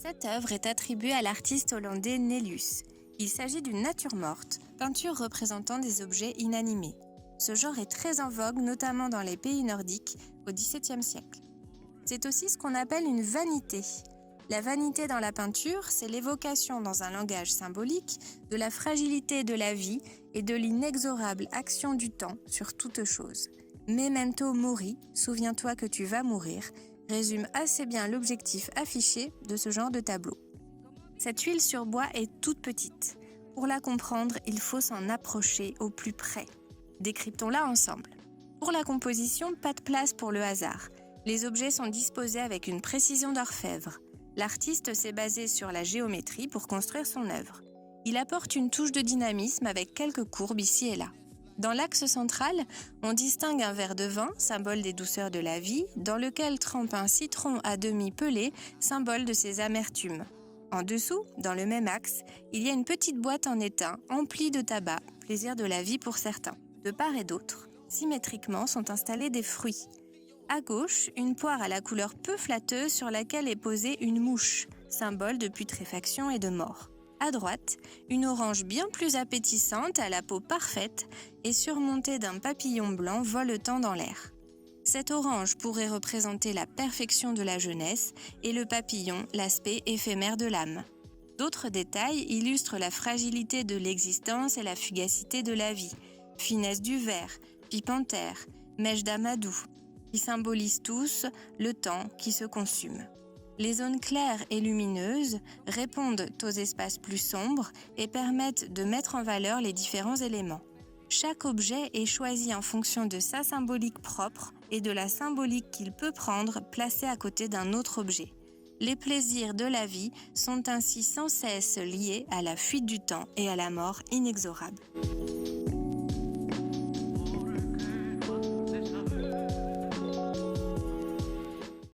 Cette œuvre est attribuée à l'artiste hollandais Nelius. Il s'agit d'une nature morte, peinture représentant des objets inanimés. Ce genre est très en vogue, notamment dans les pays nordiques, au XVIIe siècle. C'est aussi ce qu'on appelle une vanité. La vanité dans la peinture, c'est l'évocation dans un langage symbolique de la fragilité de la vie et de l'inexorable action du temps sur toute chose. Memento mori, souviens-toi que tu vas mourir, résume assez bien l'objectif affiché de ce genre de tableau. Cette huile sur bois est toute petite. Pour la comprendre, il faut s'en approcher au plus près. Décryptons-la ensemble. Pour la composition, pas de place pour le hasard. Les objets sont disposés avec une précision d'orfèvre. L'artiste s'est basé sur la géométrie pour construire son œuvre. Il apporte une touche de dynamisme avec quelques courbes ici et là. Dans l'axe central, on distingue un verre de vin, symbole des douceurs de la vie, dans lequel trempe un citron à demi pelé, symbole de ses amertumes. En dessous, dans le même axe, il y a une petite boîte en étain, emplie de tabac, plaisir de la vie pour certains. De part et d'autre, symétriquement sont installés des fruits. À gauche, une poire à la couleur peu flatteuse sur laquelle est posée une mouche, symbole de putréfaction et de mort. À droite, une orange bien plus appétissante à la peau parfaite et surmontée d'un papillon blanc voletant dans l'air. Cette orange pourrait représenter la perfection de la jeunesse et le papillon, l'aspect éphémère de l'âme. D'autres détails illustrent la fragilité de l'existence et la fugacité de la vie. Finesse du verre, pipe en terre, mèche d'amadou, qui symbolisent tous le temps qui se consume. Les zones claires et lumineuses répondent aux espaces plus sombres et permettent de mettre en valeur les différents éléments. Chaque objet est choisi en fonction de sa symbolique propre et de la symbolique qu'il peut prendre placée à côté d'un autre objet. Les plaisirs de la vie sont ainsi sans cesse liés à la fuite du temps et à la mort inexorable.